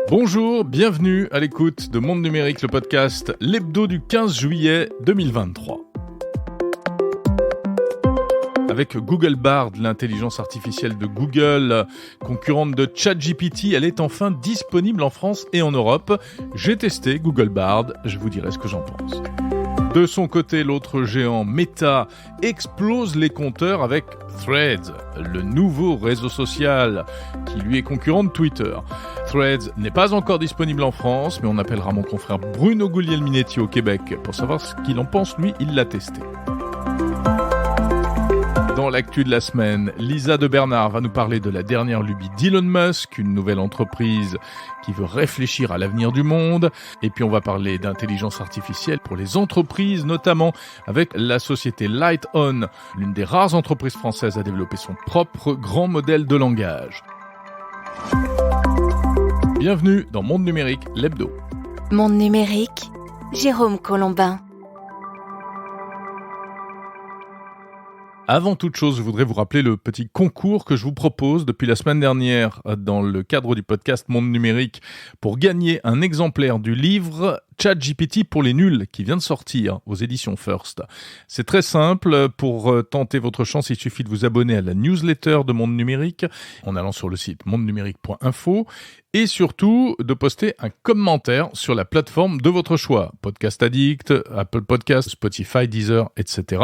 Bonjour, bienvenue à l'écoute de Monde Numérique, le podcast, l'hebdo du 15 juillet 2023. Avec Google Bard, l'intelligence artificielle de Google, concurrente de ChatGPT, elle est enfin disponible en France et en Europe. J'ai testé Google Bard, je vous dirai ce que j'en pense. De son côté, l'autre géant Meta explose les compteurs avec Threads, le nouveau réseau social qui lui est concurrent de Twitter. Threads n'est pas encore disponible en France, mais on appellera mon confrère Bruno Guglielminetti au Québec pour savoir ce qu'il en pense. Lui, il l'a testé. Dans l'actu de la semaine, Lisa de Bernard va nous parler de la dernière lubie d'Elon Musk, une nouvelle entreprise qui veut réfléchir à l'avenir du monde. Et puis on va parler d'intelligence artificielle pour les entreprises, notamment avec la société LightOn, l'une des rares entreprises françaises à développer son propre grand modèle de langage. Bienvenue dans Monde Numérique, l'hebdo. Monde Numérique, Jérôme Colombin. Avant toute chose, je voudrais vous rappeler le petit concours que je vous propose depuis la semaine dernière dans le cadre du podcast Monde Numérique pour gagner un exemplaire du livre ChatGPT pour les nuls qui vient de sortir aux éditions First. C'est très simple. Pour tenter votre chance, il suffit de vous abonner à la newsletter de Monde Numérique en allant sur le site mondenumérique.info et surtout de poster un commentaire sur la plateforme de votre choix. Podcast Addict, Apple Podcast, Spotify, Deezer, etc.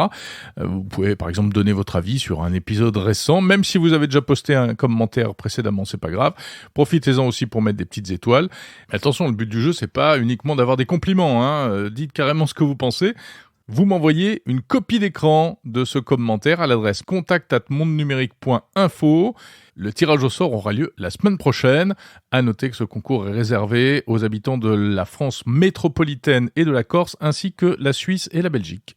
Vous pouvez par exemple donner votre avis sur un épisode récent, même si vous avez déjà posté un commentaire précédemment, c'est pas grave. Profitez-en aussi pour mettre des petites étoiles. Mais attention, le but du jeu, c'est pas uniquement d'avoir des compliments, dites carrément ce que vous pensez. Vous m'envoyez une copie d'écran de ce commentaire à l'adresse contact@mondenumérique.info. Le tirage au sort aura lieu la semaine prochaine. À noter que ce concours est réservé aux habitants de la France métropolitaine et de la Corse, ainsi que la Suisse et la Belgique.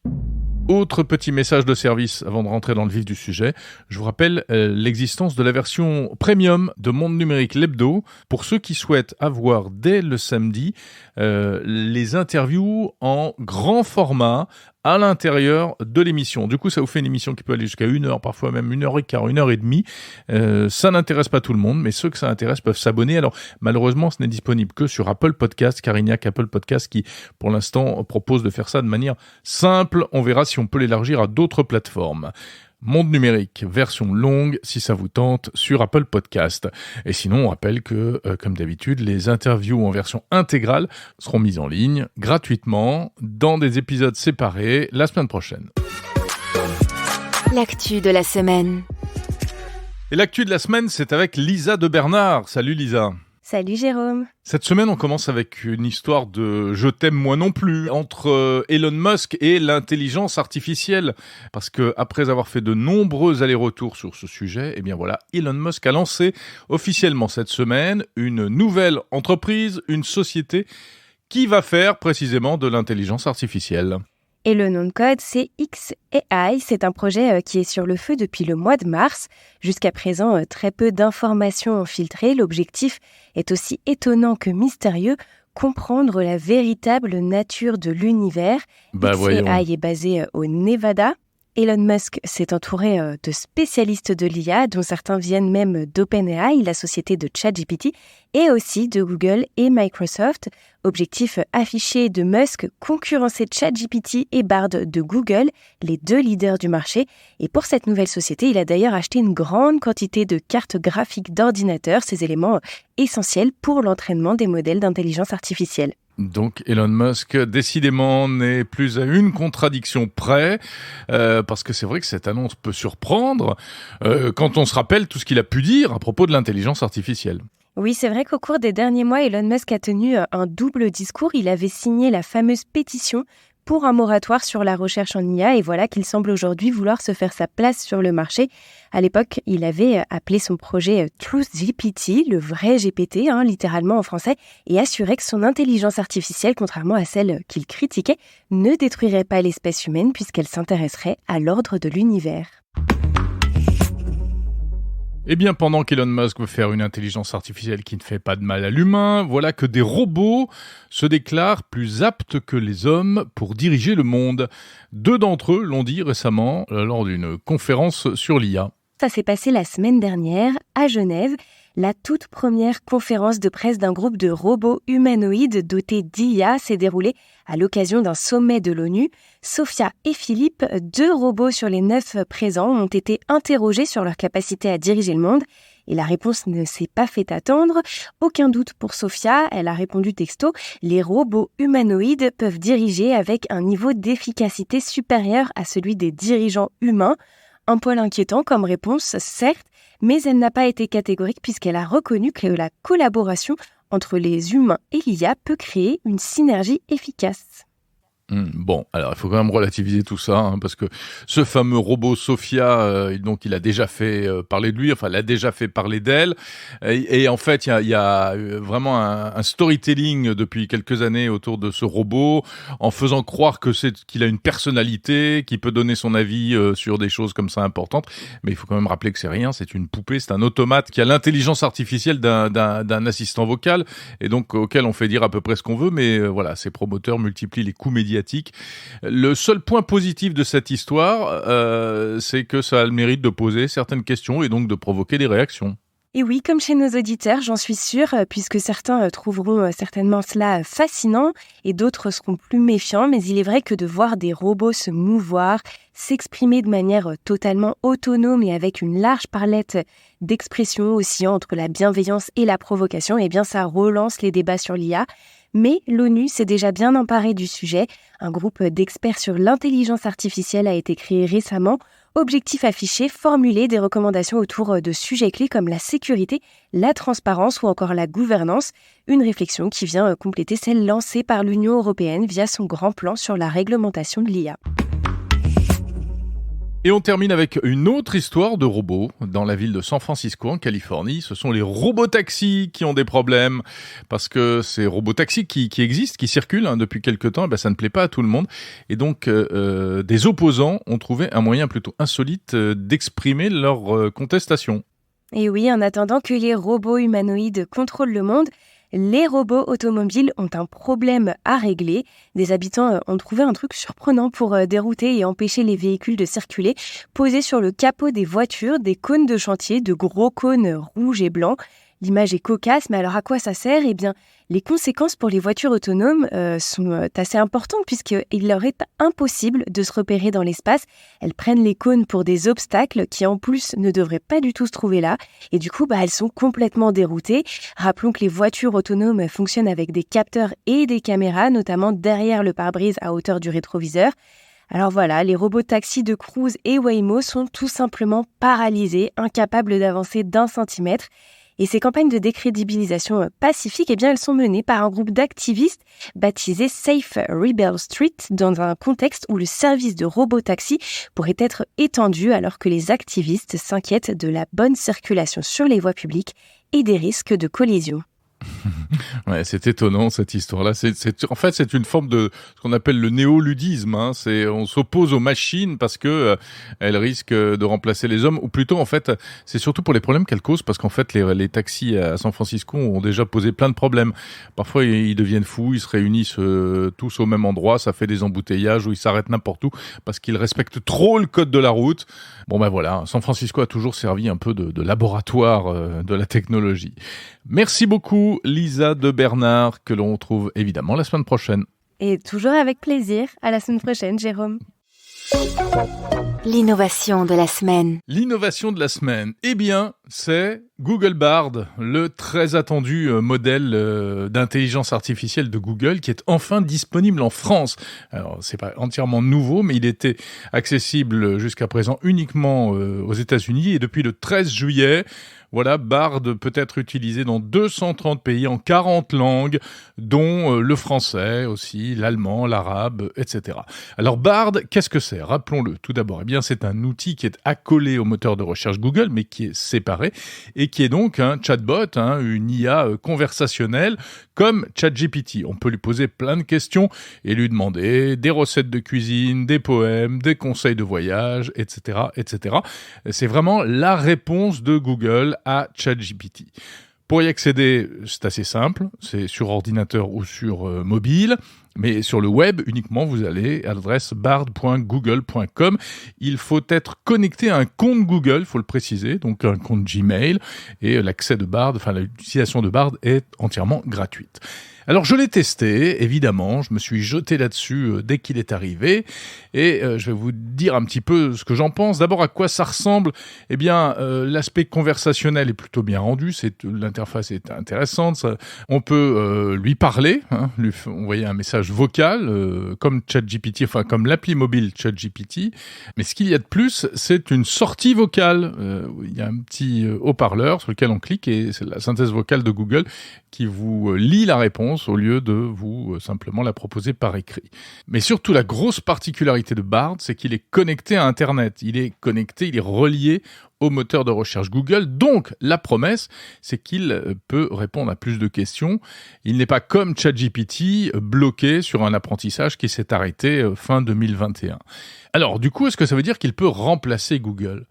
Autre petit message de service avant de rentrer dans le vif du sujet. Je vous rappelle l'existence de la version premium de Monde Numérique l'hebdo pour ceux qui souhaitent avoir dès le samedi les interviews en grand format à l'intérieur de l'émission. Du coup, ça vous fait une émission qui peut aller jusqu'à 1 heure, parfois même 1h15, 1h30. Ça n'intéresse pas tout le monde, mais ceux que ça intéresse peuvent s'abonner. Alors, malheureusement, ce n'est disponible que sur Apple Podcast, car il n'y a qu'Apple Podcast qui, pour l'instant, propose de faire ça de manière simple. On verra si on peut l'élargir à d'autres plateformes. Monde Numérique, version longue, si ça vous tente, sur Apple Podcast. Et sinon, on rappelle que, comme d'habitude, les interviews en version intégrale seront mises en ligne gratuitement dans des épisodes séparés la semaine prochaine. L'actu de la semaine. Et l'actu de la semaine, c'est avec Lisa de Bernard. Salut Lisa. Salut Jérôme. Cette semaine, on commence avec une histoire de « je t'aime moi non plus » entre Elon Musk et l'intelligence artificielle. Parce que après avoir fait de nombreux allers-retours sur ce sujet, eh bien voilà, Elon Musk a lancé officiellement cette semaine une nouvelle entreprise, une société qui va faire précisément de l'intelligence artificielle. Et le nom de code, c'est xAI. C'est un projet qui est sur le feu depuis le mois de mars. Jusqu'à présent, très peu d'informations ont filtré. L'objectif est aussi étonnant que mystérieux, comprendre la véritable nature de l'univers. xAI est basé au Nevada. Elon Musk s'est entouré de spécialistes de l'IA, dont certains viennent même d'OpenAI, la société de ChatGPT, et aussi de Google et Microsoft. Objectif affiché de Musk, concurrencer ChatGPT et Bard de Google, les deux leaders du marché. Et pour cette nouvelle société, il a d'ailleurs acheté une grande quantité de cartes graphiques d'ordinateurs, ces éléments essentiels pour l'entraînement des modèles d'intelligence artificielle. Donc Elon Musk, décidément, n'est plus à une contradiction près, parce que c'est vrai que cette annonce peut surprendre quand on se rappelle tout ce qu'il a pu dire à propos de l'intelligence artificielle. Oui, c'est vrai qu'au cours des derniers mois, Elon Musk a tenu un double discours. Il avait signé la fameuse pétition pour un moratoire sur la recherche en IA et voilà qu'il semble aujourd'hui vouloir se faire sa place sur le marché. À l'époque, il avait appelé son projet TruthGPT, le vrai GPT, littéralement en français, et assuré que son intelligence artificielle, contrairement à celle qu'il critiquait, ne détruirait pas l'espèce humaine puisqu'elle s'intéresserait à l'ordre de l'univers. Eh bien, pendant qu'Elon Musk veut faire une intelligence artificielle qui ne fait pas de mal à l'humain, voilà que des robots se déclarent plus aptes que les hommes pour diriger le monde. 2 d'entre eux l'ont dit récemment lors d'une conférence sur l'IA. Ça s'est passé la semaine dernière à Genève. La toute première conférence de presse d'un groupe de robots humanoïdes dotés d'IA s'est déroulée à l'occasion d'un sommet de l'ONU. Sophia et Philippe, 2 robots sur les 9 présents, ont été interrogés sur leur capacité à diriger le monde. Et la réponse ne s'est pas fait attendre. Aucun doute pour Sophia, elle a répondu texto « Les robots humanoïdes peuvent diriger avec un niveau d'efficacité supérieur à celui des dirigeants humains ». Un poil inquiétant comme réponse, certes, mais elle n'a pas été catégorique puisqu'elle a reconnu que la collaboration entre les humains et l'IA peut créer une synergie efficace. Bon, alors il faut quand même relativiser tout ça, parce que ce fameux robot Sophia, donc il a déjà fait parler de lui, enfin il a déjà fait parler d'elle, et en fait il y a vraiment un storytelling depuis quelques années autour de ce robot, en faisant croire qu'il a une personnalité, qu'il peut donner son avis sur des choses comme ça importantes, mais il faut quand même rappeler que c'est rien, c'est une poupée, c'est un automate qui a l'intelligence artificielle d'un assistant vocal, et donc auquel on fait dire à peu près ce qu'on veut, mais voilà, ses promoteurs multiplient les coûts médiatiques. Le seul point positif de cette histoire, c'est que ça a le mérite de poser certaines questions et donc de provoquer des réactions. Et oui, comme chez nos auditeurs, j'en suis sûre, puisque certains trouveront certainement cela fascinant et d'autres seront plus méfiants, mais il est vrai que de voir des robots se mouvoir, s'exprimer de manière totalement autonome et avec une large palette d'expressions oscillant entre la bienveillance et la provocation, eh bien ça relance les débats sur l'IA. Mais l'ONU s'est déjà bien emparée du sujet. Un groupe d'experts sur l'intelligence artificielle a été créé récemment. Objectif affiché, formuler des recommandations autour de sujets clés comme la sécurité, la transparence ou encore la gouvernance. Une réflexion qui vient compléter celle lancée par l'Union européenne via son grand plan sur la réglementation de l'IA. Et on termine avec une autre histoire de robots dans la ville de San Francisco, en Californie. Ce sont les robotaxis qui ont des problèmes parce que ces robotaxis qui existent, qui circulent depuis quelque temps, ça ne plaît pas à tout le monde. Et donc, des opposants ont trouvé un moyen plutôt insolite d'exprimer leur contestation. Et oui, en attendant que les robots humanoïdes contrôlent le monde, les robots automobiles ont un problème à régler. Des habitants ont trouvé un truc surprenant pour dérouter et empêcher les véhicules de circuler. Posés sur le capot des voitures, des cônes de chantier, de gros cônes rouges et blancs. L'image est cocasse, mais alors à quoi ça sert ? Eh bien, les conséquences pour les voitures autonomes sont assez importantes puisqu'il leur est impossible de se repérer dans l'espace. Elles prennent les cônes pour des obstacles qui en plus ne devraient pas du tout se trouver là. Et du coup, elles sont complètement déroutées. Rappelons que les voitures autonomes fonctionnent avec des capteurs et des caméras, notamment derrière le pare-brise à hauteur du rétroviseur. Alors voilà, les robots taxis de Cruise et Waymo sont tout simplement paralysés, incapables d'avancer d'1 centimètre. Et ces campagnes de décrédibilisation pacifique, elles sont menées par un groupe d'activistes baptisé Safe Rebel Street dans un contexte où le service de robotaxi pourrait être étendu alors que les activistes s'inquiètent de la bonne circulation sur les voies publiques et des risques de collision. Ouais, c'est étonnant cette histoire-là. En fait, c'est une forme de ce qu'on appelle le néoludisme. On s'oppose aux machines parce que elles risquent de remplacer les hommes, ou plutôt en fait, c'est surtout pour les problèmes qu'elles causent, parce qu'en fait, les taxis à San Francisco ont déjà posé plein de problèmes. Parfois, ils deviennent fous, ils se réunissent tous au même endroit, ça fait des embouteillages où ils s'arrêtent n'importe où parce qu'ils respectent trop le code de la route. Bon voilà, San Francisco a toujours servi un peu de laboratoire de la technologie. Merci beaucoup Lisa de Bernard, que l'on retrouve évidemment la semaine prochaine. Et toujours avec plaisir. À la semaine prochaine, Jérôme. L'innovation de la semaine. L'innovation de la semaine, c'est Google Bard, le très attendu modèle d'intelligence artificielle de Google qui est enfin disponible en France. Alors, c'est pas entièrement nouveau, mais il était accessible jusqu'à présent uniquement aux États-Unis et depuis le 13 juillet, Bard peut être utilisé dans 230 pays en 40 langues, dont le français aussi, l'allemand, l'arabe, etc. Alors Bard, qu'est-ce que c'est ? Rappelons-le tout d'abord. C'est un outil qui est accolé au moteur de recherche Google, mais qui est séparé, et qui est donc un chatbot, une IA conversationnelle, comme ChatGPT. On peut lui poser plein de questions et lui demander des recettes de cuisine, des poèmes, des conseils de voyage, etc., etc. C'est vraiment la réponse de Google à ChatGPT. Pour y accéder, c'est assez simple, c'est sur ordinateur ou sur mobile. Mais sur le web, uniquement, vous allez à l'adresse bard.google.com. Il faut être connecté à un compte Google, il faut le préciser, donc un compte Gmail. Et l'accès de Bard, l'utilisation de Bard est entièrement gratuite. Alors je l'ai testé, évidemment, je me suis jeté là-dessus dès qu'il est arrivé et je vais vous dire un petit peu ce que j'en pense. D'abord, à quoi ça ressemble ? Eh bien, l'aspect conversationnel est plutôt bien rendu, l'interface est intéressante, on peut lui parler, lui envoyer un message vocal comme ChatGPT, comme l'appli mobile ChatGPT, mais ce qu'il y a de plus, c'est une sortie vocale. Il y a un petit haut-parleur sur lequel on clique et c'est la synthèse vocale de Google qui vous lit la réponse au lieu de vous simplement la proposer par écrit. Mais surtout, la grosse particularité de Bard, c'est qu'il est connecté à Internet. Il est relié au moteur de recherche Google. Donc, la promesse, c'est qu'il peut répondre à plus de questions. Il n'est pas comme ChatGPT, bloqué sur un apprentissage qui s'est arrêté fin 2021. Alors, du coup, est-ce que ça veut dire qu'il peut remplacer Google ?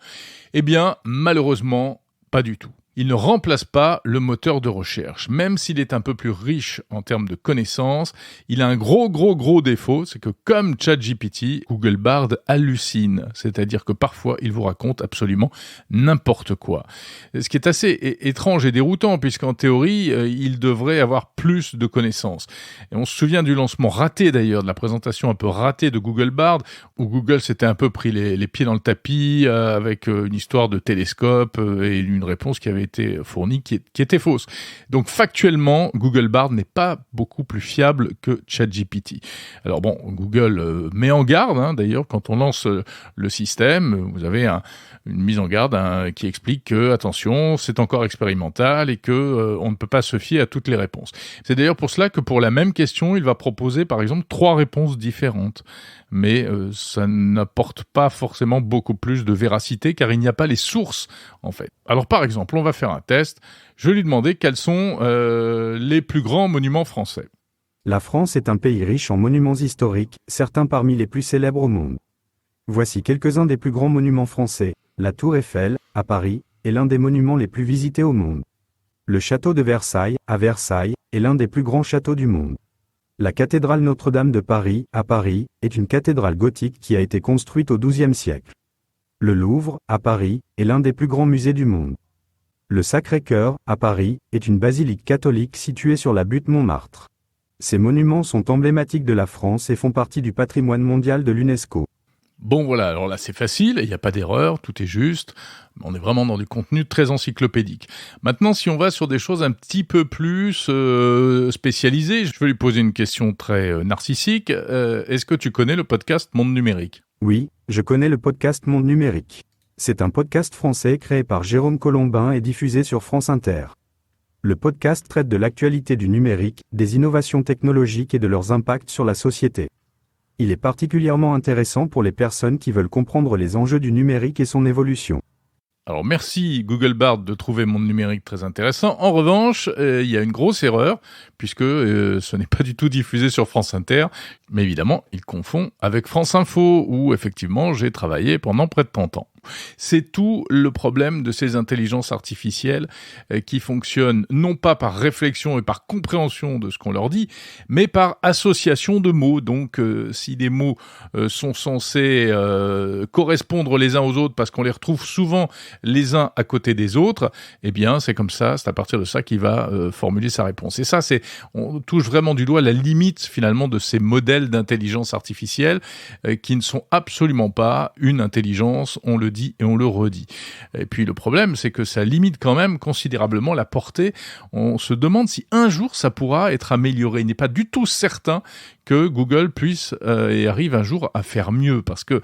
Eh bien, malheureusement, pas du tout. Il ne remplace pas le moteur de recherche. Même s'il est un peu plus riche en termes de connaissances, il a un gros défaut, c'est que comme ChatGPT, Google Bard hallucine. C'est-à-dire que parfois, il vous raconte absolument n'importe quoi. Ce qui est assez étrange et déroutant, puisqu'en théorie, il devrait avoir plus de connaissances. Et on se souvient du lancement raté d'ailleurs, de la présentation un peu ratée de Google Bard, où Google s'était un peu pris les pieds dans le tapis, avec une histoire de télescope et une réponse qui avait été fournie qui était fausse. Donc factuellement, Google Bard n'est pas beaucoup plus fiable que ChatGPT. Alors bon, Google met en garde, d'ailleurs, quand on lance le système, vous avez une mise en garde qui explique que, attention, c'est encore expérimental et que on ne peut pas se fier à toutes les réponses. C'est d'ailleurs pour cela que pour la même question, il va proposer par exemple 3 réponses différentes. Mais ça n'apporte pas forcément beaucoup plus de véracité car il n'y a pas les sources en fait. Alors par exemple, on va faire un test. Je vais lui demander quels sont les plus grands monuments français. La France est un pays riche en monuments historiques, certains parmi les plus célèbres au monde. Voici quelques-uns des plus grands monuments français. La Tour Eiffel, à Paris, est l'un des monuments les plus visités au monde. Le château de Versailles, à Versailles, est l'un des plus grands châteaux du monde. La cathédrale Notre-Dame de Paris, à Paris, est une cathédrale gothique qui a été construite au XIIe siècle. Le Louvre, à Paris, est l'un des plus grands musées du monde. Le Sacré-Cœur, à Paris, est une basilique catholique située sur la butte Montmartre. Ces monuments sont emblématiques de la France et font partie du patrimoine mondial de l'UNESCO. Bon voilà, alors là c'est facile, il n'y a pas d'erreur, tout est juste, on est vraiment dans du contenu très encyclopédique. Maintenant, si on va sur des choses un petit peu plus spécialisées, je vais lui poser une question très narcissique. Est-ce que tu connais le podcast Monde Numérique ? Oui, je connais le podcast Monde Numérique. C'est un podcast français créé par Jérôme Colombin et diffusé sur France Inter. Le podcast traite de l'actualité du numérique, des innovations technologiques et de leurs impacts sur la société. Il est particulièrement intéressant pour les personnes qui veulent comprendre les enjeux du numérique et son évolution. Alors merci Google Bard de trouver Monde Numérique très intéressant. En revanche, il y a une grosse erreur, puisque ce n'est pas du tout diffusé sur France Inter, mais évidemment, il confond avec France Info, où effectivement j'ai travaillé pendant près de 30 ans. C'est tout le problème de ces intelligences artificielles qui fonctionnent non pas par réflexion et par compréhension de ce qu'on leur dit, mais par association de mots. Donc, si des mots sont censés correspondre les uns aux autres parce qu'on les retrouve souvent les uns à côté des autres, eh bien, c'est comme ça, c'est à partir de ça qu'il va formuler sa réponse. Et ça, on touche vraiment du doigt la limite finalement de ces modèles d'intelligence artificielle qui ne sont absolument pas une intelligence, on le dit et on le redit. Et puis le problème, c'est que ça limite quand même considérablement la portée. On se demande si un jour ça pourra être amélioré. Il n'est pas du tout certain que Google puisse et arrive un jour à faire mieux, parce que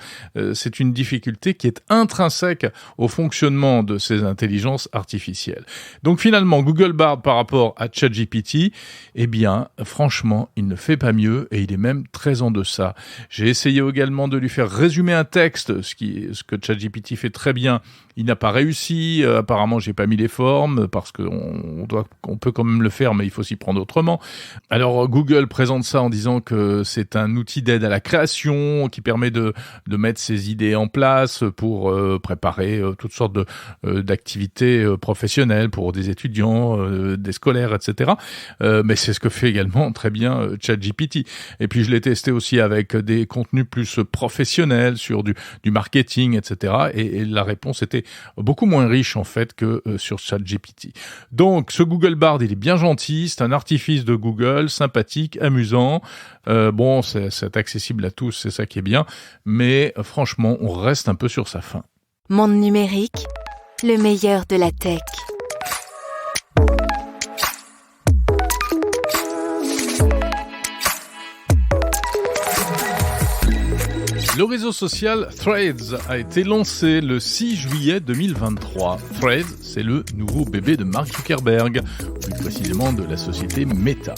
c'est une difficulté qui est intrinsèque au fonctionnement de ces intelligences artificielles. Donc finalement, Google Bard par rapport à ChatGPT, eh bien, franchement, il ne fait pas mieux et il est même très en deçà. J'ai essayé également de lui faire résumer un texte, ce que ChatGPT fait très bien. Il n'a pas réussi, apparemment j'ai pas mis les formes, parce qu'on peut quand même le faire, mais il faut s'y prendre autrement. Alors Google présente ça en disant donc c'est un outil d'aide à la création qui permet de mettre ses idées en place pour préparer toutes sortes d'activités professionnelles pour des étudiants, des scolaires, etc. Mais c'est ce que fait également très bien ChatGPT. Et puis je l'ai testé aussi avec des contenus plus professionnels sur du marketing, etc. Et la réponse était beaucoup moins riche en fait que sur ChatGPT. Donc ce Google Bard, il est bien gentil, c'est un artifice de Google, sympathique, amusant. Bon, c'est accessible à tous, c'est ça qui est bien. Mais franchement, on reste un peu sur sa faim. Monde numérique, le meilleur de la tech. Le réseau social Threads a été lancé le 6 juillet 2023. Threads, c'est le nouveau bébé de Mark Zuckerberg, plus précisément de la société Meta.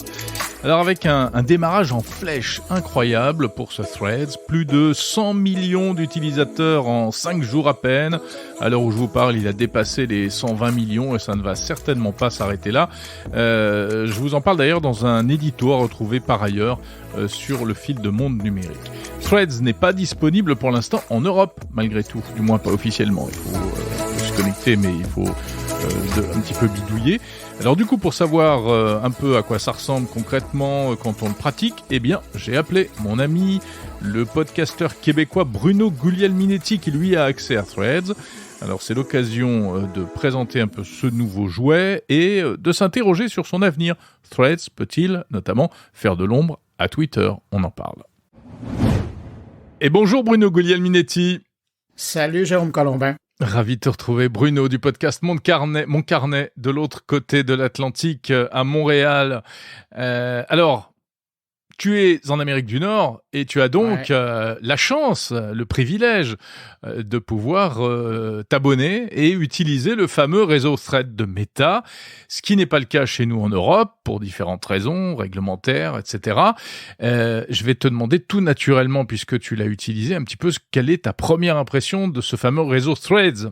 Alors avec un démarrage en flèche incroyable pour ce Threads, plus de 100 millions d'utilisateurs en 5 jours à peine. À l'heure où je vous parle, il a dépassé les 120 millions et ça ne va certainement pas s'arrêter là. Je vous en parle d'ailleurs dans un édito à retrouver par ailleurs sur le fil de Monde Numérique. Threads n'est pas disponible pour l'instant en Europe, malgré tout, du moins pas officiellement. Il faut se connecter, mais il faut un petit peu bidouiller. Alors du coup, pour savoir un peu à quoi ça ressemble concrètement quand on le pratique, eh bien, j'ai appelé mon ami, le podcasteur québécois Bruno Guglielminetti, qui lui a accès à Threads. Alors c'est l'occasion de présenter un peu ce nouveau jouet et de s'interroger sur son avenir. Threads peut-il notamment faire de l'ombre à Twitter? On en parle. Et bonjour Bruno Guglielminetti. Salut Jérôme Colombin. Ravi de te retrouver, Bruno, du podcast Mon Carnet, de l'autre côté de l'Atlantique, à Montréal. Alors, tu es en Amérique du Nord et tu as donc la chance, le privilège de pouvoir t'abonner et utiliser le fameux réseau Threads de Meta, ce qui n'est pas le cas chez nous en Europe pour différentes raisons, réglementaires, etc. Je vais te demander tout naturellement, puisque tu l'as utilisé, un petit peu quelle est ta première impression de ce fameux réseau Threads?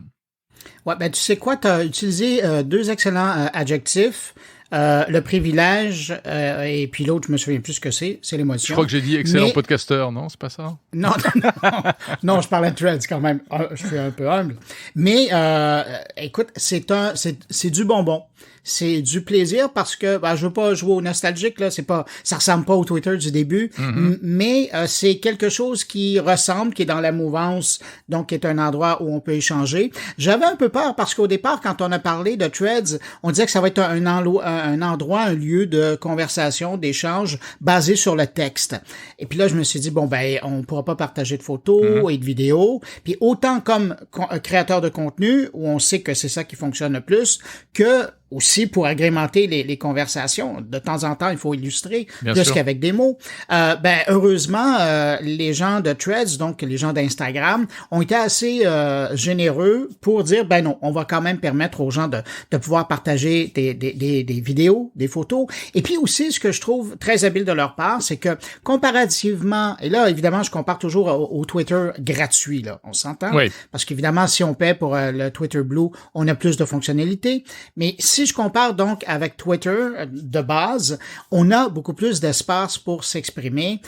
Ouais, ben tu sais quoi, tu as utilisé deux excellents adjectifs. Le privilège, et puis l'autre, je me souviens plus ce que c'est l'émotion. Je crois que j'ai dit excellent podcasteur, non? C'est pas ça? Non, je parlais de Threads quand même. Je suis un peu humble. Mais, écoute, c'est du bonbon. C'est du plaisir parce que, je veux pas jouer au nostalgique, là, ça ressemble pas au Twitter du début, mais c'est quelque chose qui ressemble, qui est dans la mouvance, donc qui est un endroit où on peut échanger. J'avais un peu peur parce qu'au départ, quand on a parlé de Threads, on disait que ça va être un endroit, un lieu de conversation, d'échange basé sur le texte. Et puis là, je me suis dit, on pourra pas partager de photos et de vidéos. Puis autant comme créateur de contenu, où on sait que c'est ça qui fonctionne le plus, que aussi pour agrémenter les conversations. De temps en temps, il faut illustrer plus qu'avec des mots. Heureusement, les gens de Threads, donc les gens d'Instagram, ont été assez généreux pour dire, non, on va quand même permettre aux gens de pouvoir partager des vidéos, des photos. Et puis aussi, ce que je trouve très habile de leur part, c'est que comparativement, et là, évidemment, je compare toujours au Twitter gratuit, là, on s'entend? Oui. Parce qu'évidemment, si on paie pour le Twitter Blue, on a plus de fonctionnalités. Mais si je compare donc avec Twitter de base, on a beaucoup plus d'espace pour s'exprimer.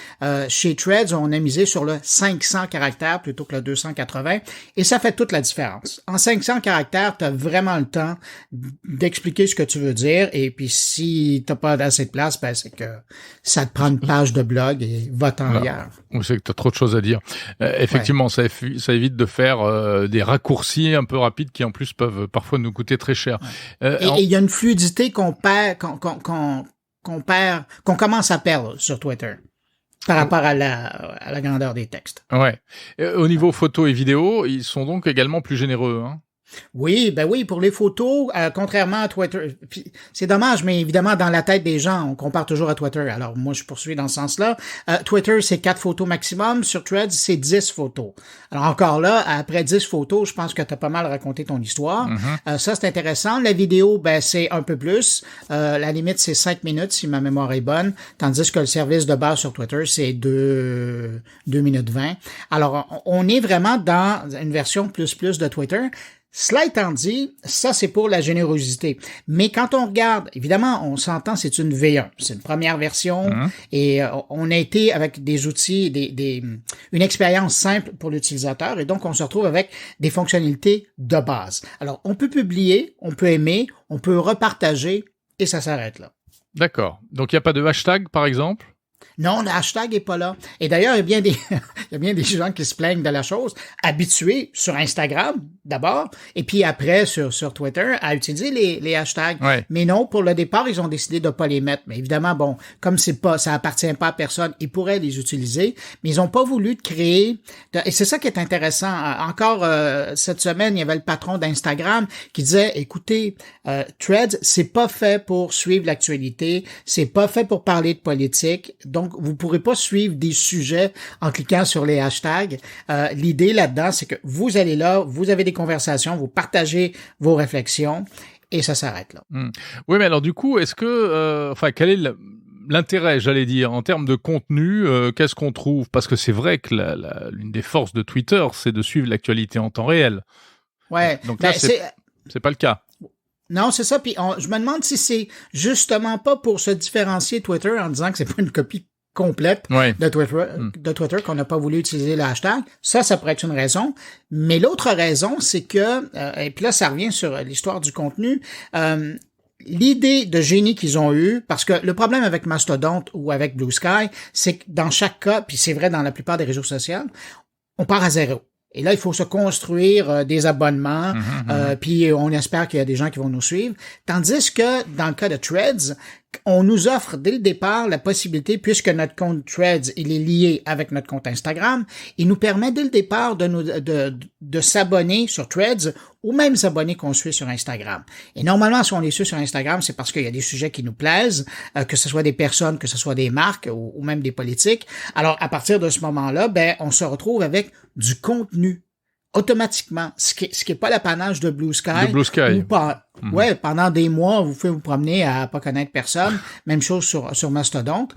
Chez Threads, on a misé sur le 500 caractères plutôt que le 280 et ça fait toute la différence. En 500 caractères, tu as vraiment le temps d'expliquer ce que tu veux dire et puis si t'as pas assez de place, c'est que ça te prend une page de blog et va-t'en ailleurs. C'est que tu as trop de choses à dire. Effectivement, ça évite de faire des raccourcis un peu rapides qui en plus peuvent parfois nous coûter très cher. Et il y a une fluidité qu'on commence à perdre sur Twitter par rapport à la grandeur des textes. Ouais. Au niveau photo et vidéo, ils sont donc également plus généreux, hein? Oui, pour les photos, contrairement à Twitter, puis c'est dommage, mais évidemment, dans la tête des gens, on compare toujours à Twitter. Alors, moi, je poursuis dans ce sens-là. Twitter, c'est 4 photos maximum. Sur Threads, c'est 10 photos. Alors, encore là, après 10 photos, je pense que t'as pas mal raconté ton histoire. Ça, c'est intéressant. La vidéo, c'est un peu plus. La limite, c'est 5 minutes, si ma mémoire est bonne. Tandis que le service de base sur Twitter, c'est 2 minutes 20. Alors, on est vraiment dans une version plus de Twitter. Cela étant dit, ça c'est pour la générosité. Mais quand on regarde, évidemment, on s'entend, c'est une V1, c'est une première version et on a été avec des outils, une expérience simple pour l'utilisateur et donc on se retrouve avec des fonctionnalités de base. Alors, on peut publier, on peut aimer, on peut repartager et ça s'arrête là. D'accord. Donc, il n'y a pas de hashtag, par exemple? Non, le hashtag est pas là. Et d'ailleurs, il y a bien des gens qui se plaignent de la chose, habitués sur Instagram, d'abord, et puis après sur Twitter, à utiliser les hashtags. Ouais. Mais non, pour le départ, ils ont décidé de pas les mettre. Mais évidemment, bon, comme ça appartient pas à personne, ils pourraient les utiliser, mais ils ont pas voulu créer, et c'est ça qui est intéressant. Encore, cette semaine, il y avait le patron d'Instagram qui disait, écoutez, Threads, c'est pas fait pour suivre l'actualité, c'est pas fait pour parler de politique, donc vous pourrez pas suivre des sujets en cliquant sur les hashtags. L'idée là-dedans, c'est que vous allez là, vous avez des conversations, vous partagez vos réflexions et ça s'arrête là. Oui, mais alors du coup, est-ce que, quel est l'intérêt, j'allais dire, en termes de contenu, qu'est-ce qu'on trouve? Parce que c'est vrai que l'une des forces de Twitter, c'est de suivre l'actualité en temps réel. Ouais. Donc là, c'est pas le cas. Non, c'est ça. Puis je me demande si c'est justement pas pour se différencier Twitter en disant que c'est pas une copie complète de Twitter qu'on n'a pas voulu utiliser le hashtag. Ça pourrait être une raison. Mais l'autre raison, c'est que, et puis là, ça revient sur l'histoire du contenu, l'idée de génie qu'ils ont eue, parce que le problème avec Mastodon ou avec Blue Sky, c'est que dans chaque cas, puis c'est vrai dans la plupart des réseaux sociaux, on part à zéro. Et là, il faut se construire des abonnements, puis on espère qu'il y a des gens qui vont nous suivre. Tandis que dans le cas de Threads, on nous offre dès le départ la possibilité, puisque notre compte Threads, il est lié avec notre compte Instagram, il nous permet dès le départ de s'abonner sur Threads aux mêmes abonnés qu'on suit sur Instagram. Et normalement, si on les suit sur Instagram, c'est parce qu'il y a des sujets qui nous plaisent, que ce soit des personnes, que ce soit des marques ou même des politiques. Alors, à partir de ce moment-là, on se retrouve avec du contenu automatiquement, ce qui est pas l'apanage de Blue Sky. De Blue Sky. Ouais, pendant des mois, vous pouvez vous promener à pas connaître personne. Même chose sur Mastodon.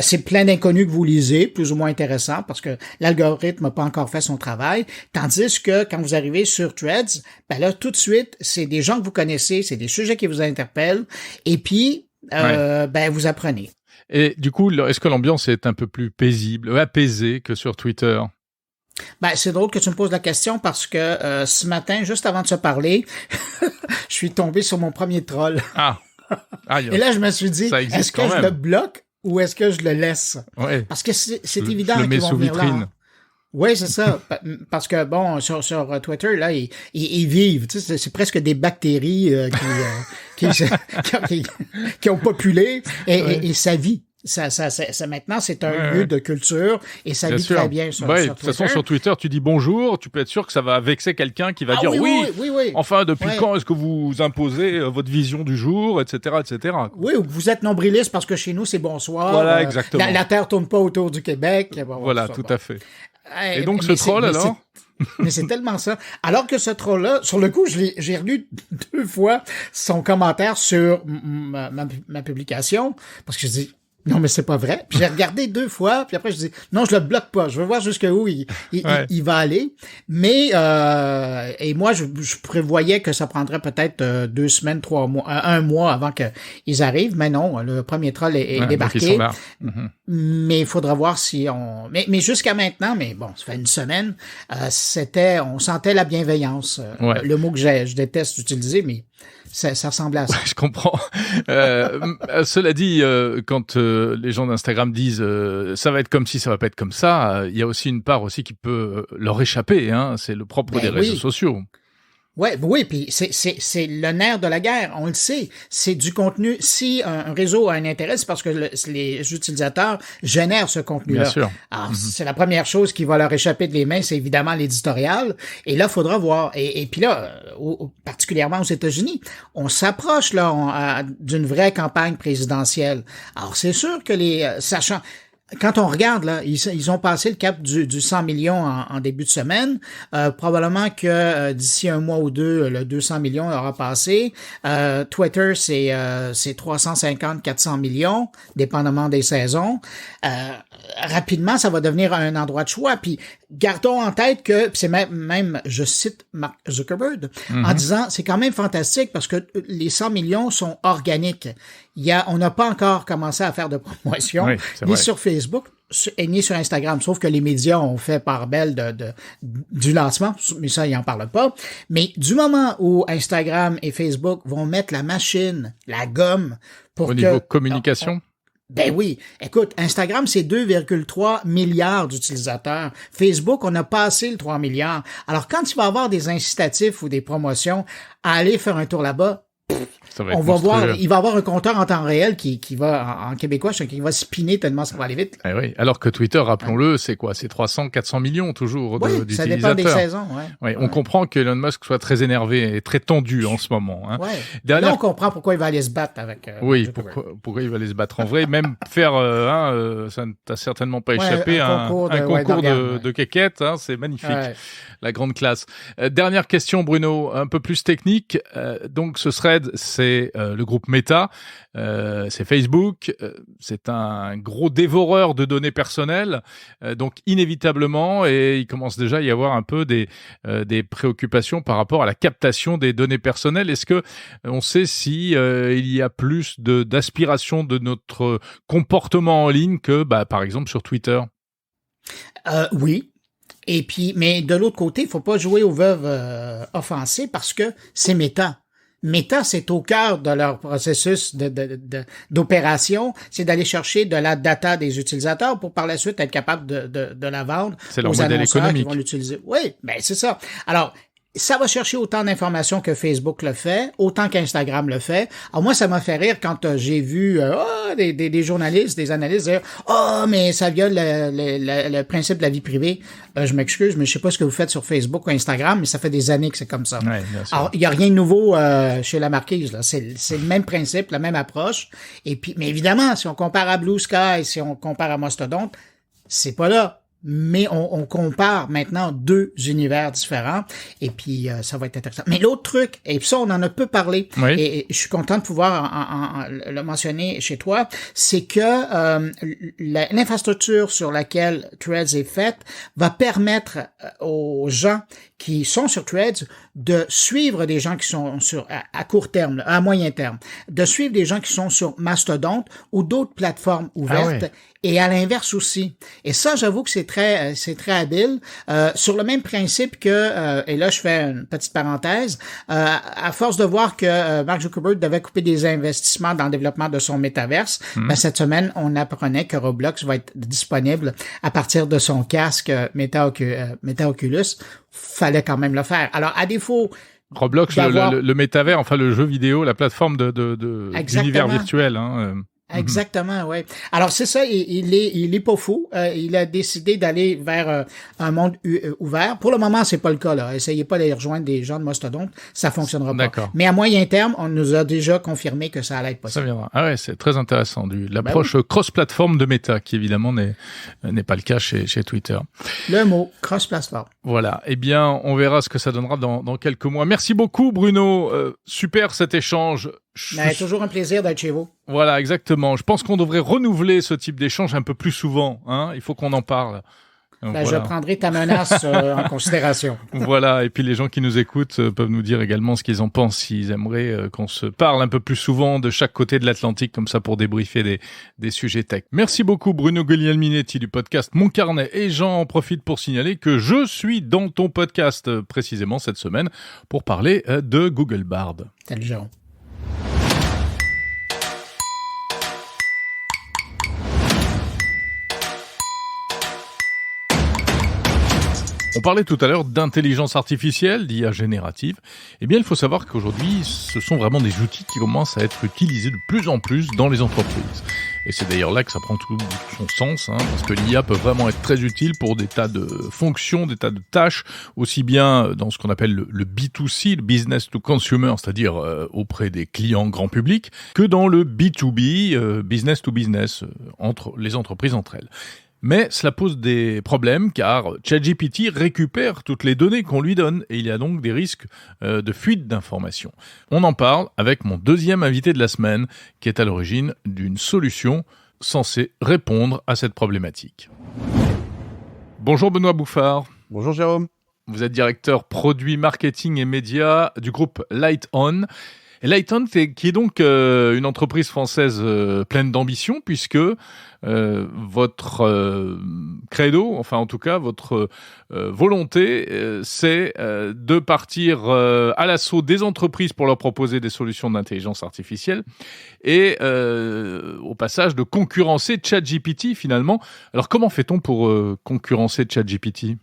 C'est plein d'inconnus que vous lisez, plus ou moins intéressant, parce que l'algorithme n'a pas encore fait son travail. Tandis que quand vous arrivez sur Threads, là, tout de suite, c'est des gens que vous connaissez, c'est des sujets qui vous interpellent, et puis, vous apprenez. Et du coup, est-ce que l'ambiance est un peu plus paisible, apaisée que sur Twitter? C'est drôle que tu me poses la question parce que ce matin, juste avant de se parler, je suis tombé sur mon premier troll. Et là, je me suis dit, est-ce que je le bloque ou est-ce que je le laisse? Ouais. Parce que c'est évident qu'ils vont venir là. Oui, c'est ça. Parce que, bon, sur Twitter, là, ils vivent. Tu sais, c'est presque des bactéries qui ont populé et ça vit. Ça maintenant, c'est un lieu de culture et ça vit très bien sur Twitter. De toute façon, sur Twitter, tu dis bonjour, tu peux être sûr que ça va vexer quelqu'un qui va dire oui. Enfin, depuis quand est-ce que vous imposez votre vision du jour, etc., etc. Oui, ou vous êtes nombriliste parce que chez nous, c'est bonsoir. Voilà, exactement. La Terre tourne pas autour du Québec. Voilà, tout à fait. Et donc, ce troll, alors? Mais c'est tellement ça. Alors que ce troll-là, sur le coup, j'ai relu 2 fois son commentaire sur ma publication parce que je dis, non, mais c'est pas vrai. Puis j'ai regardé 2 fois, puis après je dis non, je le bloque pas. Je veux voir jusqu'où il va aller. Mais et moi, je prévoyais que ça prendrait peut-être 2 semaines, 3 mois, 1 mois avant qu'ils arrivent. Mais non, le premier troll est débarqué. Donc ils sont là. Mais il faudra voir si on. Mais jusqu'à maintenant, mais bon, ça fait une semaine, on sentait la bienveillance. Le mot que je déteste utiliser, mais ça ressemblait à ça. Je comprends. Cela dit, quand les gens d'Instagram disent ça va être comme ci, ça va pas être comme ça, il y a aussi une part aussi qui peut leur échapper. Hein. C'est le propre des réseaux sociaux. Oui, puis c'est le nerf de la guerre, on le sait. C'est du contenu. Si un réseau a un intérêt, c'est parce que les utilisateurs génèrent ce contenu-là. Bien sûr. Alors, c'est la première chose qui va leur échapper de les mains, c'est évidemment l'éditorial. Et là, faudra voir. Et puis là, particulièrement aux États-Unis, on s'approche là d'une vraie campagne présidentielle. Alors, c'est sûr que sachant. Quand on regarde, là, ils ont passé le cap du 100 millions en début de semaine. Probablement que d'ici 1 mois ou 2, le 200 millions aura passé. Twitter, c'est 350, 400 millions, dépendamment des saisons. rapidement, ça va devenir un endroit de choix. Puis gardons en tête que c'est même je cite Mark Zuckerberg en disant c'est quand même fantastique parce que les 100 millions sont organiques. On n'a pas encore commencé à faire de promotion ni sur Facebook et ni sur Instagram, sauf que les médias ont fait part belle du lancement, mais ça, ils en parlent pas. Mais du moment où Instagram et Facebook vont mettre la machine, la gomme, pour au niveau communication. Ben oui. Écoute, Instagram, c'est 2,3 milliards d'utilisateurs. Facebook, on a passé le 3 milliards. Alors, quand il va y avoir des incitatifs ou des promotions à aller faire un tour là-bas, on va voir, il va y avoir un compteur en temps réel qui va, en québécois, qui va spinner tellement ça va aller vite. Eh oui. Alors que Twitter, rappelons-le, c'est quoi? C'est 300, 400 millions toujours d'utilisateurs. Ça dépend des saisons, On comprend que Elon Musk soit très énervé et très tendu en ce moment. Hein. Là, on comprend pourquoi il va aller se battre avec... pourquoi il va aller se battre en vrai. Même faire, ça ne t'a certainement pas échappé, un concours de quéquettes, hein, c'est magnifique. La grande classe. Dernière question, Bruno, un peu plus technique. Donc, ce thread, c'est le groupe Meta, c'est Facebook, c'est un gros dévoreur de données personnelles, donc inévitablement, et il commence déjà à y avoir un peu des préoccupations par rapport à la captation des données personnelles. Est-ce que on sait si il y a plus d'aspiration de notre comportement en ligne que, par exemple, sur Twitter? Oui. Et puis, mais de l'autre côté, il faut pas jouer aux veuves offensées parce que c'est Meta. Meta, c'est au cœur de leur processus d'opération, c'est d'aller chercher de la data des utilisateurs pour par la suite être capable de la vendre aux annonceurs qui vont l'utiliser. Oui, ben c'est ça. Alors, ça va chercher autant d'informations que Facebook le fait, autant qu'Instagram le fait. Alors moi, ça m'a fait rire quand j'ai vu des journalistes, des analystes dire « mais ça viole le principe de la vie privée. » Je m'excuse, mais je sais pas ce que vous faites sur Facebook ou Instagram, mais ça fait des années que c'est comme ça. Ouais, bien sûr. Alors, il y a rien de nouveau chez la marquise, là. C'est le même principe, la même approche. Et puis, mais évidemment, si on compare à Blue Sky, si on compare à Mastodon, c'est pas là. Mais on compare maintenant deux univers différents et puis ça va être intéressant. Mais l'autre truc, et ça on en a peu parlé, et je suis content de pouvoir le mentionner chez toi, c'est que l'infrastructure sur laquelle Threads est faite va permettre aux gens qui sont sur Threads de suivre des gens qui sont à court terme, à moyen terme, de suivre des gens qui sont sur Mastodon ou d'autres plateformes ouvertes. Et à l'inverse aussi. Et ça, j'avoue que c'est très habile. Sur le même principe que, et là je fais une petite parenthèse, à force de voir que Mark Zuckerberg devait couper des investissements dans le développement de son métaverse, cette semaine, on apprenait que Roblox va être disponible à partir de son casque Meta Oculus. Fallait quand même le faire. Alors, à défaut Roblox, le métavers, enfin le jeu vidéo, la plateforme d'univers virtuel, hein. Exactement, oui. Alors c'est ça, il est pas fou. Il a décidé d'aller vers un monde ouvert. Pour le moment, c'est pas le cas là. Essayez pas d'aller rejoindre des gens de Mastodon, ça fonctionnera pas. D'accord. Mais à moyen terme, on nous a déjà confirmé que ça allait être possible. Ça viendra. Ah ouais, c'est très intéressant. L'approche cross-plateforme de Meta, qui évidemment n'est pas le cas chez Twitter. Le mot cross-plateforme. Voilà. Eh bien, on verra ce que ça donnera dans quelques mois. Merci beaucoup, Bruno. Super cet échange. Toujours un plaisir d'être chez vous. Voilà, exactement. Je pense qu'on devrait renouveler ce type d'échange un peu plus souvent. Hein. Il faut qu'on en parle. Voilà. Je prendrai ta menace en considération. Voilà, et puis les gens qui nous écoutent peuvent nous dire également ce qu'ils en pensent, s'ils aimeraient qu'on se parle un peu plus souvent de chaque côté de l'Atlantique, comme ça pour débriefer des sujets tech. Merci beaucoup Bruno Guglielminetti du podcast Mon Carnet, et j'en profite pour signaler que je suis dans ton podcast précisément cette semaine pour parler de Google Bard. Salut Jérôme. On parlait tout à l'heure d'intelligence artificielle, d'IA générative. Eh bien, il faut savoir qu'aujourd'hui, ce sont vraiment des outils qui commencent à être utilisés de plus en plus dans les entreprises. Et c'est d'ailleurs là que ça prend tout son sens, hein, parce que l'IA peut vraiment être très utile pour des tas de fonctions, des tas de tâches, aussi bien dans ce qu'on appelle le B2C, le business to consumer, c'est-à-dire auprès des clients grand public, que dans le B2B, business to business, entre les entreprises entre elles. Mais cela pose des problèmes car ChatGPT récupère toutes les données qu'on lui donne et il y a donc des risques de fuite d'informations. On en parle avec mon deuxième invité de la semaine qui est à l'origine d'une solution censés répondre à cette problématique. Bonjour Benoît Bouffard. Bonjour Jérôme. Vous êtes directeur produits, marketing et médias du groupe Lighton. Et Lighton, qui est donc une entreprise française pleine d'ambition, puisque votre credo, enfin en tout cas votre volonté, c'est de partir à l'assaut des entreprises pour leur proposer des solutions d'intelligence artificielle et au passage de concurrencer ChatGPT finalement. Alors comment fait-on pour concurrencer ChatGPT ?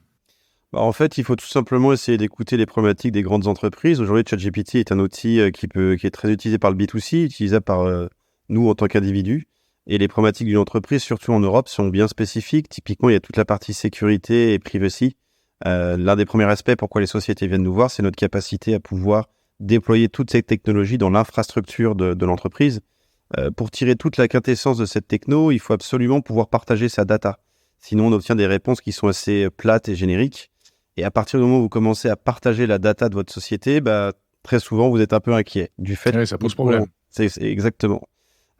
En fait, il faut tout simplement essayer d'écouter les problématiques des grandes entreprises. Aujourd'hui, ChatGPT est un outil qui est très utilisé par le B2C, utilisable par nous en tant qu'individus. Et les problématiques d'une entreprise, surtout en Europe, sont bien spécifiques. Typiquement, il y a toute la partie sécurité et privacy. L'un des premiers aspects pourquoi les sociétés viennent nous voir, c'est notre capacité à pouvoir déployer toutes ces technologies dans l'infrastructure de l'entreprise. Pour tirer toute la quintessence de cette techno, il faut absolument pouvoir partager sa data. Sinon, on obtient des réponses qui sont assez plates et génériques. Et à partir du moment où vous commencez à partager la data de votre société, très souvent, vous êtes un peu inquiet du fait. Oui, ça pose problème. C'est exactement.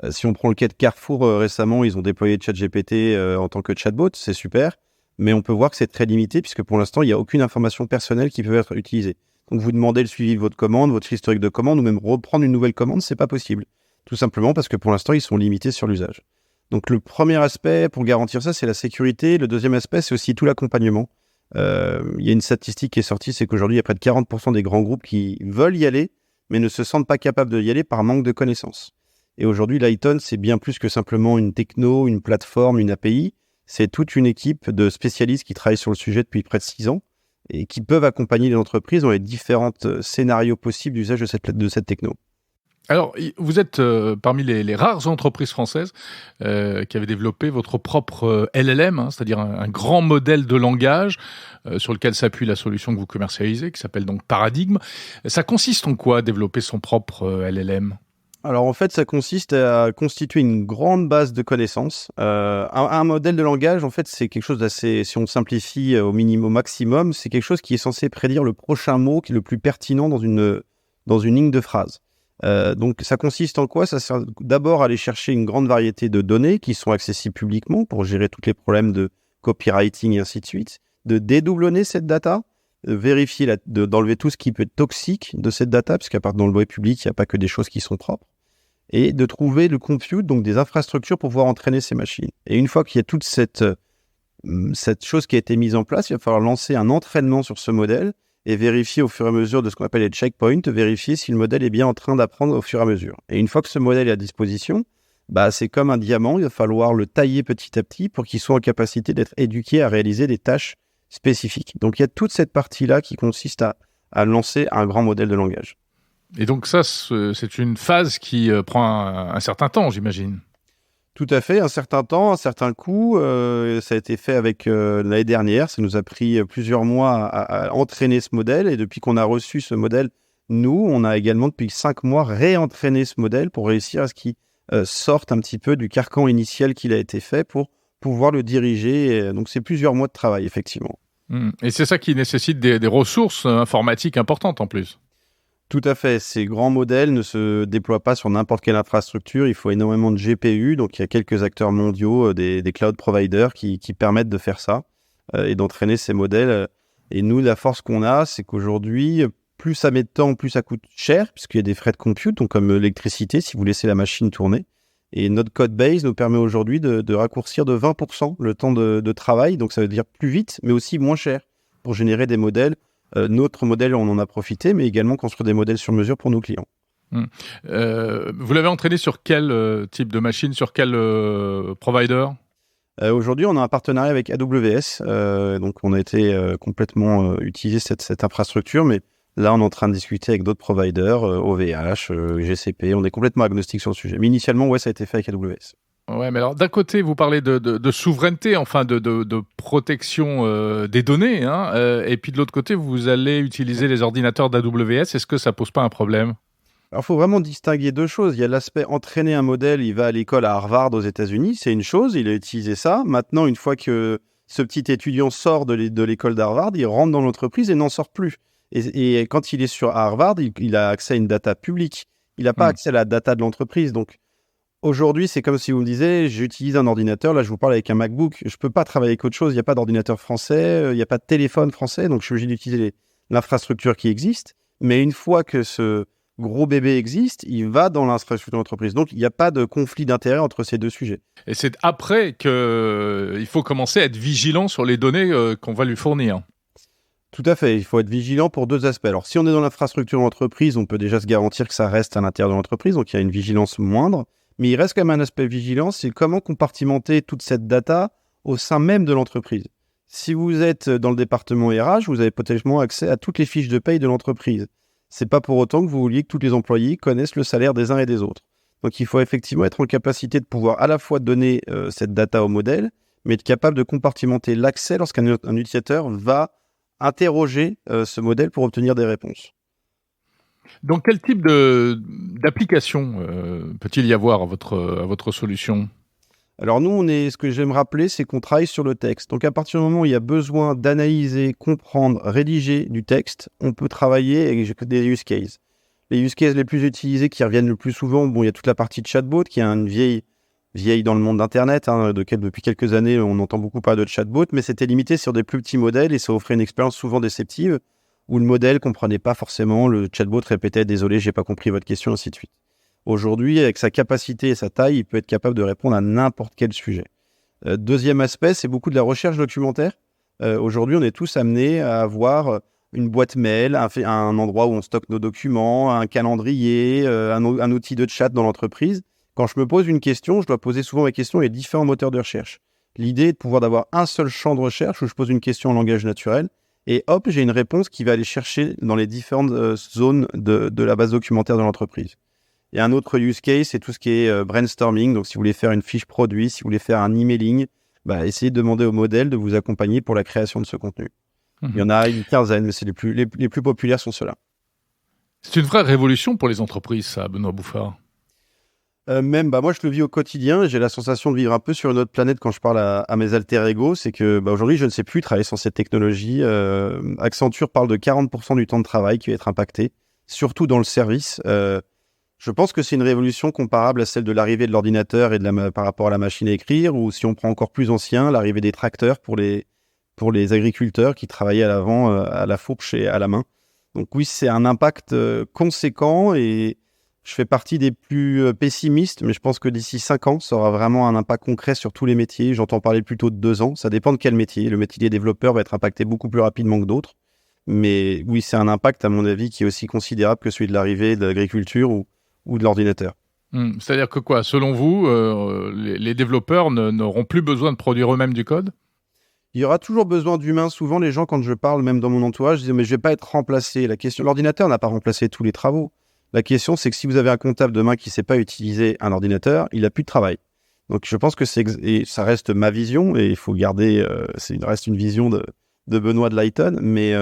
Si on prend le cas de Carrefour, récemment, ils ont déployé ChatGPT en tant que chatbot, c'est super. Mais on peut voir que c'est très limité puisque pour l'instant, il n'y a aucune information personnelle qui peut être utilisée. Donc, vous demandez le suivi de votre commande, votre historique de commande ou même reprendre une nouvelle commande, c'est pas possible. Tout simplement parce que pour l'instant, ils sont limités sur l'usage. Donc, le premier aspect pour garantir ça, c'est la sécurité. Le deuxième aspect, c'est aussi tout l'accompagnement. Il y a une statistique qui est sortie, c'est qu'aujourd'hui, il y a près de 40% des grands groupes qui veulent y aller, mais ne se sentent pas capables de y aller par manque de connaissances. Et aujourd'hui, Lighton, c'est bien plus que simplement une techno, une plateforme, une API. C'est toute une équipe de spécialistes qui travaillent sur le sujet depuis près de 6 ans et qui peuvent accompagner les entreprises dans les différents scénarios possibles d'usage de cette techno. Alors, vous êtes parmi les rares entreprises françaises qui avaient développé votre propre LLM, c'est-à-dire un grand modèle de langage sur lequel s'appuie la solution que vous commercialisez, qui s'appelle donc Paradigme. Ça consiste en quoi, développer son propre LLM ? Alors en fait, ça consiste à constituer une grande base de connaissances. Un modèle de langage, en fait, c'est quelque chose d'assez, si on simplifie au maximum, c'est quelque chose qui est censé prédire le prochain mot qui est le plus pertinent dans une ligne de phrase. Donc ça consiste en quoi ? Ça sert d'abord à aller chercher une grande variété de données qui sont accessibles publiquement pour gérer tous les problèmes de copywriting et ainsi de suite, de dédoublonner cette data, vérifier, d'enlever tout ce qui peut être toxique de cette data, parce qu'à part dans le web public, il n'y a pas que des choses qui sont propres, et de trouver le compute, donc des infrastructures pour pouvoir entraîner ces machines. Et une fois qu'il y a toute cette chose qui a été mise en place, il va falloir lancer un entraînement sur ce modèle et vérifier au fur et à mesure de ce qu'on appelle les checkpoints, vérifier si le modèle est bien en train d'apprendre au fur et à mesure. Et une fois que ce modèle est à disposition, c'est comme un diamant, il va falloir le tailler petit à petit pour qu'il soit en capacité d'être éduqué à réaliser des tâches spécifiques. Donc il y a toute cette partie-là qui consiste à lancer un grand modèle de langage. Et donc ça, c'est une phase qui prend un certain temps, j'imagine. Tout à fait, un certain temps, un certain coût. Ça a été fait avec l'année dernière. Ça nous a pris plusieurs mois à entraîner ce modèle. Et depuis qu'on a reçu ce modèle, nous, on a également depuis 5 mois réentraîné ce modèle pour réussir à ce qu'il sorte un petit peu du carcan initial qu'il a été fait pour pouvoir le diriger. Et donc c'est plusieurs mois de travail, effectivement. Et c'est ça qui nécessite des ressources informatiques importantes en plus. Tout à fait. Ces grands modèles ne se déploient pas sur n'importe quelle infrastructure. Il faut énormément de GPU. Donc, il y a quelques acteurs mondiaux, des cloud providers qui permettent de faire ça et d'entraîner ces modèles. Et nous, la force qu'on a, c'est qu'aujourd'hui, plus ça met de temps, plus ça coûte cher, puisqu'il y a des frais de compute, donc comme l'électricité, si vous laissez la machine tourner. Et notre code base nous permet aujourd'hui de raccourcir de 20% le temps de travail. Donc, ça veut dire plus vite, mais aussi moins cher pour générer des modèles. Notre modèle, on en a profité, mais également construire des modèles sur mesure pour nos clients. Vous l'avez entraîné sur quel type de machine, sur quel provider ? Aujourd'hui, on a un partenariat avec AWS, donc on a été complètement utiliser cette infrastructure, mais là, on est en train de discuter avec d'autres providers, OVH, GCP, on est complètement agnostique sur le sujet. Mais initialement, ça a été fait avec AWS. Ouais, mais alors d'un côté, vous parlez de souveraineté, enfin de protection des données, et puis de l'autre côté, vous allez utiliser les ordinateurs d'AWS. Est-ce que ça pose pas un problème ? Alors, il faut vraiment distinguer deux choses. Il y a l'aspect entraîner un modèle, il va à l'école à Harvard aux États-Unis, c'est une chose, il a utilisé ça. Maintenant, une fois que ce petit étudiant sort de l'école d'Harvard, il rentre dans l'entreprise et n'en sort plus. Et quand il est sur Harvard, il a accès à une data publique. Il n'a pas accès à la data de l'entreprise. Donc, Aujourd'hui, c'est comme si vous me disiez, j'utilise un ordinateur, là je vous parle avec un MacBook, je peux pas travailler avec autre chose, il n'y a pas d'ordinateur français, il n'y a pas de téléphone français, donc je suis obligé d'utiliser l'infrastructure qui existe. Mais une fois que ce gros bébé existe, il va dans l'infrastructure d'entreprise. Donc il n'y a pas de conflit d'intérêt entre ces deux sujets. Et c'est après qu'il faut commencer à être vigilant sur les données qu'on va lui fournir. Tout à fait, il faut être vigilant pour deux aspects. Alors si on est dans l'infrastructure d'entreprise, on peut déjà se garantir que ça reste à l'intérieur de l'entreprise, donc il y a une vigilance moindre. Mais il reste quand même un aspect vigilance, c'est comment compartimenter toute cette data au sein même de l'entreprise. Si vous êtes dans le département RH, vous avez potentiellement accès à toutes les fiches de paye de l'entreprise. C'est pas pour autant que vous vouliez que tous les employés connaissent le salaire des uns et des autres. Donc il faut effectivement être en capacité de pouvoir à la fois donner cette data au modèle, mais être capable de compartimenter l'accès lorsqu'un utilisateur va interroger ce modèle pour obtenir des réponses. Donc, quel type d'application peut-il y avoir à votre solution ? Alors nous, ce que j'aime rappeler, c'est qu'on travaille sur le texte. Donc à partir du moment où il y a besoin d'analyser, comprendre, rédiger du texte, on peut travailler avec des use cases. Les use cases les plus utilisés qui reviennent le plus souvent, il y a toute la partie de chatbot, qui est une vieille dans le monde d'Internet, depuis quelques années, on entend beaucoup parler de chatbot, mais c'était limité sur des plus petits modèles et ça offrait une expérience souvent déceptive, où le modèle ne comprenait pas forcément, le chatbot répétait « Désolé, j'ai pas compris votre question », ainsi de suite. Aujourd'hui, avec sa capacité et sa taille, il peut être capable de répondre à n'importe quel sujet. Deuxième aspect, c'est beaucoup de la recherche documentaire. Aujourd'hui, on est tous amenés à avoir une boîte mail, un endroit où on stocke nos documents, un calendrier, un outil de chat dans l'entreprise. Quand je me pose une question, je dois poser souvent mes questions à différents moteurs de recherche. L'idée est de pouvoir d'avoir un seul champ de recherche où je pose une question en langage naturel et hop, j'ai une réponse qui va aller chercher dans les différentes zones de la base documentaire de l'entreprise. Il y a un autre use case, c'est tout ce qui est brainstorming. Donc, si vous voulez faire une fiche produit, si vous voulez faire un emailing, essayez de demander au modèle de vous accompagner pour la création de ce contenu. Il y en a une quinzaine, mais les plus populaires sont ceux-là. C'est une vraie révolution pour les entreprises, ça, Benoît Bouffard. Moi, je le vis au quotidien. J'ai la sensation de vivre un peu sur une autre planète quand je parle à mes alter ego. C'est que aujourd'hui, je ne sais plus travailler sans cette technologie. Accenture parle de 40% du temps de travail qui va être impacté, surtout dans le service. Je pense que c'est une révolution comparable à celle de l'arrivée de l'ordinateur et par rapport à la machine à écrire, ou si on prend encore plus ancien, l'arrivée des tracteurs pour les agriculteurs qui travaillaient à l'avant à la fourche et à la main. Donc oui, c'est un impact conséquent et je fais partie des plus pessimistes, mais je pense que d'ici 5 ans, ça aura vraiment un impact concret sur tous les métiers. J'entends parler plutôt de 2 ans. Ça dépend de quel métier. Le métier des développeurs va être impacté beaucoup plus rapidement que d'autres. Mais oui, c'est un impact, à mon avis, qui est aussi considérable que celui de l'arrivée de l'agriculture ou de l'ordinateur. C'est-à-dire que quoi, selon vous, les développeurs n'auront plus besoin de produire eux-mêmes du code ? Il y aura toujours besoin d'humains. Souvent, les gens, quand je parle, même dans mon entourage, disent « mais je ne vais pas être remplacé ». L'ordinateur n'a pas remplacé tous les travaux. La question, c'est que si vous avez un comptable demain qui ne sait pas utiliser un ordinateur, il n'a plus de travail. Donc, je pense que et ça reste ma vision, et il faut garder, reste une vision de Benoît de Lighton, mais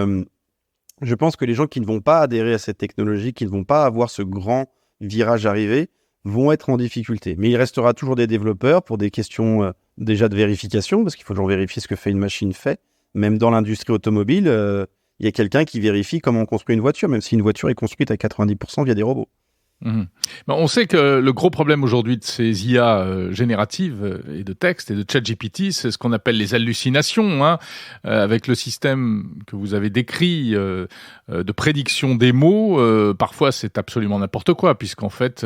je pense que les gens qui ne vont pas adhérer à cette technologie, qui ne vont pas avoir ce grand virage arrivé, vont être en difficulté. Mais il restera toujours des développeurs pour des questions déjà de vérification, parce qu'il faut toujours vérifier ce que fait une machine fait. Même dans l'industrie automobile, il y a quelqu'un qui vérifie comment on construit une voiture, même si une voiture est construite à 90% via des robots. On sait que le gros problème aujourd'hui de ces IA génératives et de texte et de ChatGPT, c'est ce qu'on appelle les hallucinations, avec le système que vous avez décrit de prédiction des mots. Parfois, c'est absolument n'importe quoi, puisqu'en fait,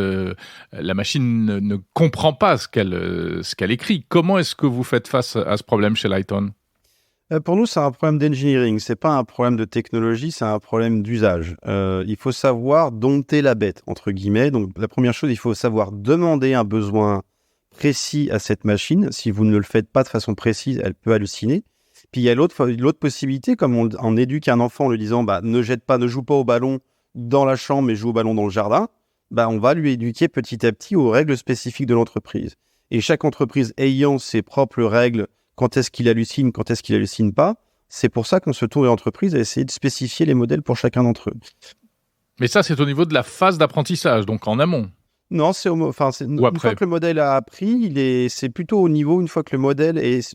la machine ne comprend pas ce qu'elle écrit. Comment est-ce que vous faites face à ce problème chez Lighton ? Pour nous, c'est un problème d'engineering. C'est pas un problème de technologie, c'est un problème d'usage. Il faut savoir dompter la bête, entre guillemets. Donc, la première chose, il faut savoir demander un besoin précis à cette machine. Si vous ne le faites pas de façon précise, elle peut halluciner. Puis, il y a l'autre possibilité, comme on éduque un enfant en lui disant ne joue pas au ballon dans la chambre, mais joue au ballon dans le jardin. On va lui éduquer petit à petit aux règles spécifiques de l'entreprise. Et chaque entreprise ayant ses propres règles, quand est-ce qu'il hallucine, quand est-ce qu'il hallucine pas. C'est pour ça qu'on se tourne vers l'entreprise à essayer de spécifier les modèles pour chacun d'entre eux. Mais ça, c'est au niveau de la phase d'apprentissage, donc en amont. Non, une fois que le modèle a appris, c'est plutôt au niveau, une fois que le modèle est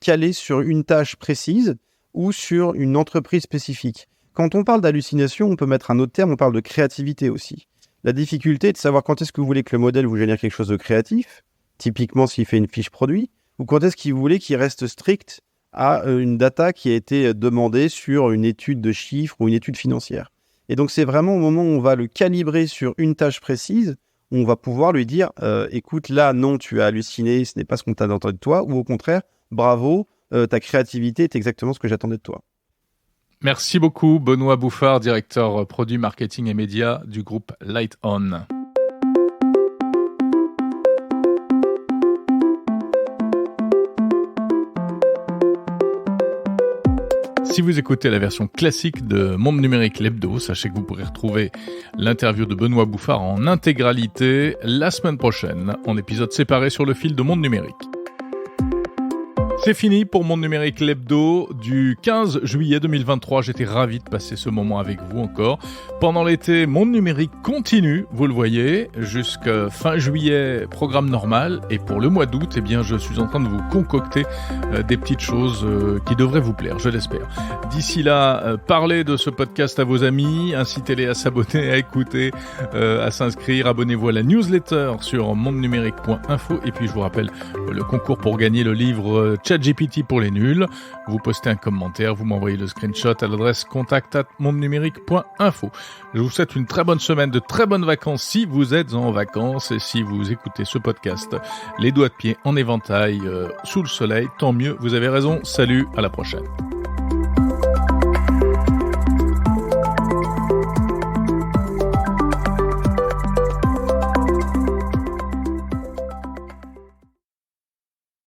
calé sur une tâche précise ou sur une entreprise spécifique. Quand on parle d'hallucination, on peut mettre un autre terme, on parle de créativité aussi. La difficulté est de savoir quand est-ce que vous voulez que le modèle vous génère quelque chose de créatif, typiquement s'il fait une fiche produit, ou quand est-ce que vous voulez qu'il reste strict à une data qui a été demandée sur une étude de chiffres ou une étude financière. Et donc, c'est vraiment au moment où on va le calibrer sur une tâche précise, où on va pouvoir lui dire écoute, là, non, tu as halluciné, ce n'est pas ce qu'on t'attendait de toi, ou au contraire, bravo, ta créativité est exactement ce que j'attendais de toi. Merci beaucoup, Benoît Bouffard, directeur produit marketing et médias du groupe Light On. Si vous écoutez la version classique de Monde Numérique l'Hebdo, sachez que vous pourrez retrouver l'interview de Benoît Bouffard en intégralité la semaine prochaine, en épisode séparé sur le fil de Monde Numérique. C'est fini pour Monde Numérique l'Hebdo du 15 juillet 2023. J'étais ravi de passer ce moment avec vous encore. Pendant l'été, Monde Numérique continue, vous le voyez, jusqu'à fin juillet, programme normal. Et pour le mois d'août, eh bien, je suis en train de vous concocter des petites choses qui devraient vous plaire, je l'espère. D'ici là, parlez de ce podcast à vos amis, incitez-les à s'abonner, à écouter, à s'inscrire. Abonnez-vous à la newsletter sur mondenumérique.info. Et puis, je vous rappelle le concours pour gagner le livre ChatGPT pour les nuls. Vous postez un commentaire, vous m'envoyez le screenshot à l'adresse contact@mondenumérique.info. Je vous souhaite une très bonne semaine, de très bonnes vacances si vous êtes en vacances et si vous écoutez ce podcast les doigts de pied en éventail sous le soleil, tant mieux, vous avez raison. Salut, à la prochaine.